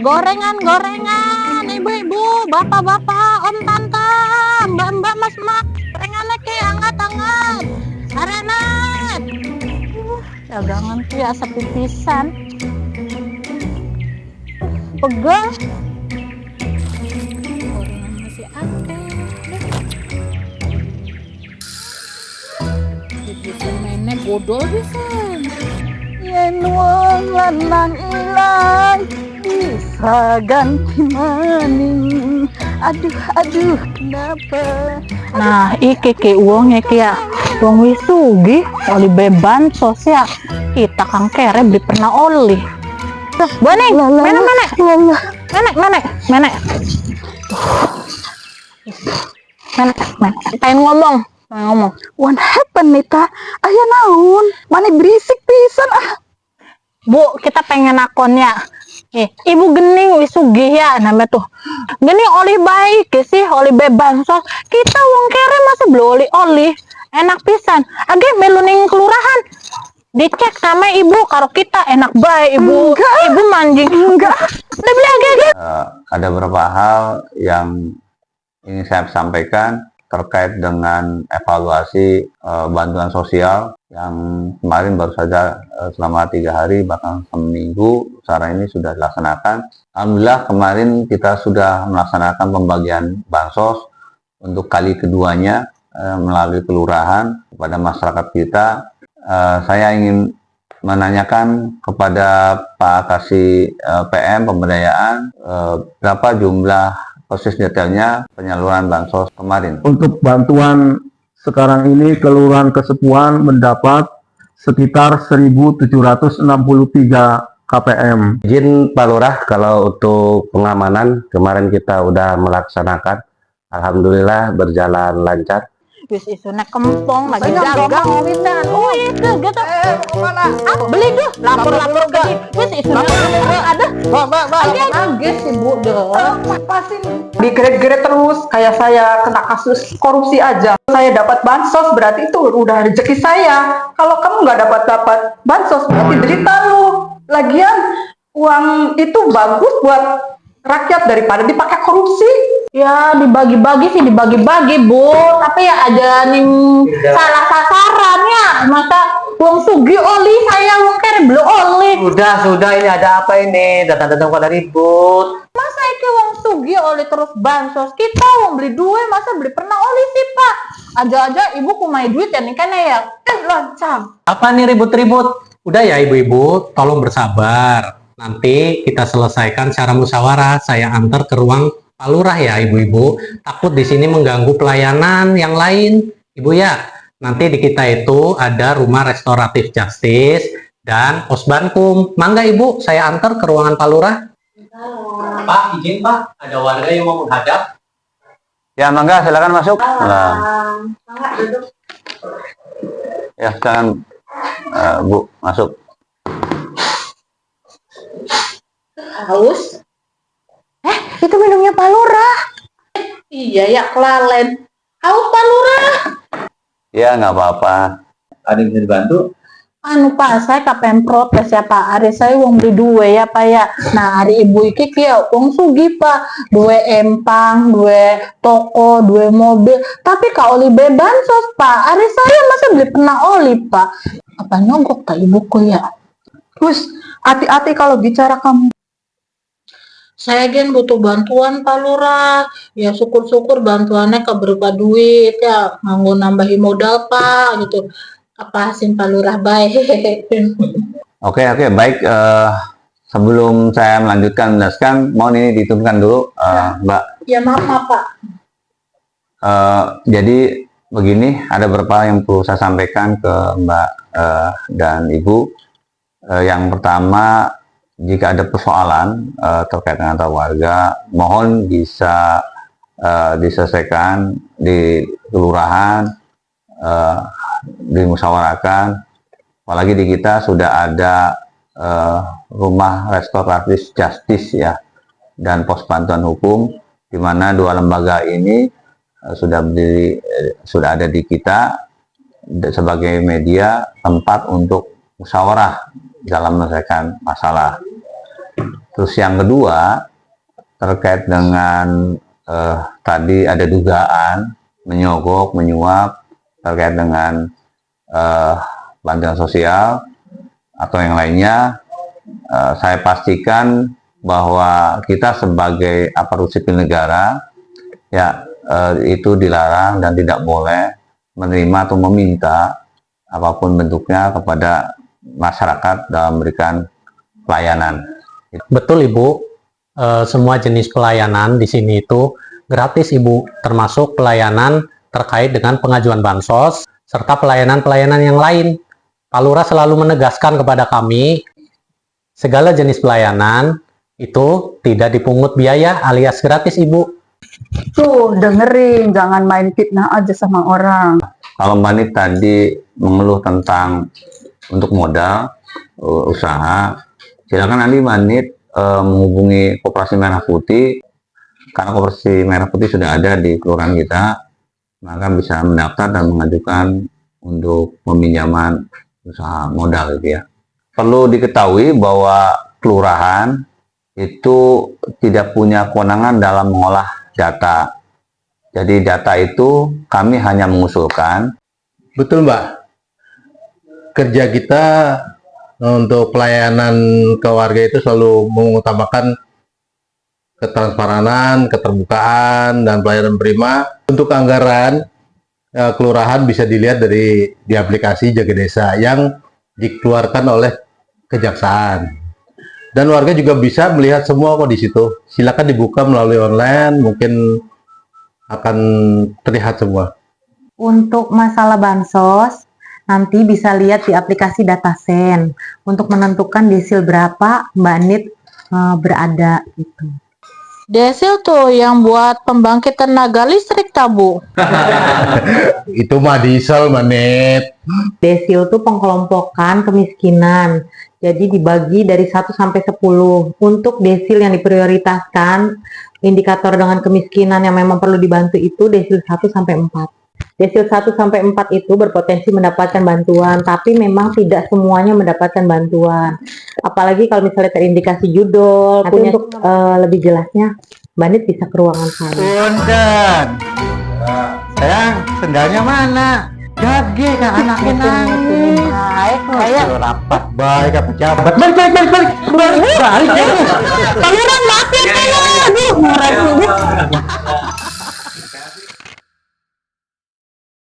Gorengan, ibu-ibu, bapak-bapak, om tante, mbak-mbak, mas-mas, gorengannya ke hangat-hangat. Arenat. Dagangan tuh ya sepi pisan. Pegel. Gorengan masih ada. Bisa mainnya bodol bisa. Yen wong lanang ilang bisa ganti maning. Aduh kenapa? Nah iki ke uangnya kia uang wisugi oli beban sos ya kita kang kere beli pernah oli. Boning menek pengen ngomong what happened Nita? Ayah naon mana berisik pisan Bu, kita pengen akonnya. Ibu gening wisugi ya namanya tuh. Gening oli baik sih, oli bebansos. Kita wong kere masa beli oli. Enak pisan. Age melu ning kelurahan. Dicek sama ibu karo kita enak baik ibu. Enggak. Ibu manjing. Enggak. Udah beli age. Ada beberapa hal yang ingin saya sampaikan terkait dengan evaluasi bantuan sosial yang kemarin baru saja selama 3 hari bahkan seminggu secara ini sudah dilaksanakan. Alhamdulillah kemarin kita sudah melaksanakan pembagian bansos untuk kali keduanya melalui kelurahan kepada masyarakat kita. Saya ingin menanyakan kepada Pak Kasih PM Pemberdayaan berapa jumlah proses detailnya penyaluran bansos kemarin. Untuk bantuan sekarang ini Kelurahan Kesepuan mendapat sekitar 1.763 KPM. Izin Pak Lurah, kalau untuk pengamanan kemarin kita udah melaksanakan, alhamdulillah berjalan lancar. Wis isuna kempong lagi dagang wisan. Oh iya gitu. Mana? Beli tuh lapor-lapor ke wis isuna ada. Mbak. Geus sih Bu deh. Pasin digeret-geret terus kayak saya kena kasus korupsi aja. Saya dapat bansos berarti itu udah rezeki saya. Kalau kamu nggak dapat bansos berarti derita lu. Lagian uang itu bagus buat rakyat daripada dipakai korupsi. Ya dibagi-bagi Bu, tapi ya aja nih salah sasaran ya. Masa uang sugi oli saya uang kere beli oli. Sudah ini ada apa ini? Datang-datang pada ribut. Masa itu uang sugi oli terus bansos kita uang beli duit masa beli pernah oli sih Pak. Aja ibu kumai duit ya nih kan ya. Lancang. Apa nih ribut-ribut? Udah ya ibu-ibu, tolong bersabar. Nanti kita selesaikan secara musyawarah. Saya antar ke ruang Pak Lurah ya ibu-ibu. Takut di sini mengganggu pelayanan yang lain. Ibu ya, nanti di kita itu ada rumah restoratif justice dan posbankum. Mangga ibu, saya antar ke ruangan Pak Lurah. Pak, izin Pak, ada warga yang mau menghadap. Ya mangga silakan masuk. Mangga duduk. Ya silakan Bu masuk. Haus? Itu minumnya Pak Lurah. Iya ya kelalen. Haus Pak Lurah. Ya nggak apa-apa. Ada yang bisa dibantu? Anu Pak, saya KPM protes ya Pak. Hari saya uang beli dua ya Pak ya. Nah hari ibu iki kia uang sugi Pak. 2 empang, 2 toko, 2 mobil. Tapi kak oli bebansos Pak. Hari saya masa beli pernah oli Pak. Apa nyogok tak ibuku ya? Terus hati-hati kalau bicara kamu. Saya gen butuh bantuan Pak Lurah. Ya syukur-syukur bantuannya ke berupa duit ya. Nganggo nambahi modal Pak gitu. Apa hasil Pak Lurah baik. Oke, baik. Sebelum saya melanjutkan menjelaskan, mohon ini diturunkan dulu, Mbak. Ya maaf Pak. Jadi begini, ada beberapa yang perlu saya sampaikan ke Mbak dan Ibu. Yang pertama, jika ada persoalan terkait dengan warga, mohon bisa diselesaikan di kelurahan, dimusyawarahkan. Apalagi di kita sudah ada rumah restoratif justice ya dan pos bantuan hukum, di mana 2 lembaga ini sudah ada di kita sebagai media tempat untuk musyawarah dalam menyelesaikan masalah. Terus yang kedua, terkait dengan tadi ada dugaan menyogok, menyuap terkait dengan bantuan sosial atau yang lainnya, saya pastikan bahwa kita sebagai aparat sipil negara ya itu dilarang dan tidak boleh menerima atau meminta apapun bentuknya kepada masyarakat dalam memberikan pelayanan. Betul Ibu, semua jenis pelayanan di sini itu gratis Ibu, termasuk pelayanan terkait dengan pengajuan bansos, serta pelayanan-pelayanan yang lain. Pak Lurah selalu menegaskan kepada kami, segala jenis pelayanan itu tidak dipungut biaya alias gratis Ibu. Tuh, dengerin, jangan main fitnah aja sama orang. Kalau Mbak Nit tadi mengeluh tentang untuk modal usaha, silakan nanti Mbak Nit menghubungi Koperasi Merah Putih, karena Koperasi Merah Putih sudah ada di kelurahan kita, maka bisa mendaftar dan mengajukan untuk peminjaman usaha modal gitu ya. Perlu diketahui bahwa kelurahan itu tidak punya kewenangan dalam mengolah data. Jadi data itu kami hanya mengusulkan. Betul Mbak, kerja kita untuk pelayanan ke warga itu selalu mengutamakan ketransparanan, keterbukaan, dan pelayanan prima. Untuk anggaran, kelurahan bisa dilihat di aplikasi Jaga Desa yang dikeluarkan oleh kejaksaan. Dan warga juga bisa melihat semua kok di situ. Silakan dibuka melalui online, mungkin akan terlihat semua. Untuk masalah bansos, nanti bisa lihat di aplikasi Datasen untuk menentukan desil berapa Mbak Nit berada gitu. Desil tuh yang buat pembangkit tenaga listrik tabu. Itu mah diesel, Manit. Desil tuh pengkelompokan kemiskinan. Jadi dibagi dari 1 sampai 10. Untuk desil yang diprioritaskan, indikator dengan kemiskinan yang memang perlu dibantu itu desil 1 sampai 4. Desil 1 sampai 4 itu berpotensi mendapatkan bantuan, tapi memang tidak semuanya mendapatkan bantuan. Apalagi kalau misalnya terindikasi judul. Nanti untuk lebih jelasnya, Mbak Nit bisa ke ruangan saya. Punten. Sayang, sendalnya mana? Gage kan anaknya nangis. Baik, kayak Rapat baik apa jabat. balik. Pangeran maafin saya. Aduh, marah.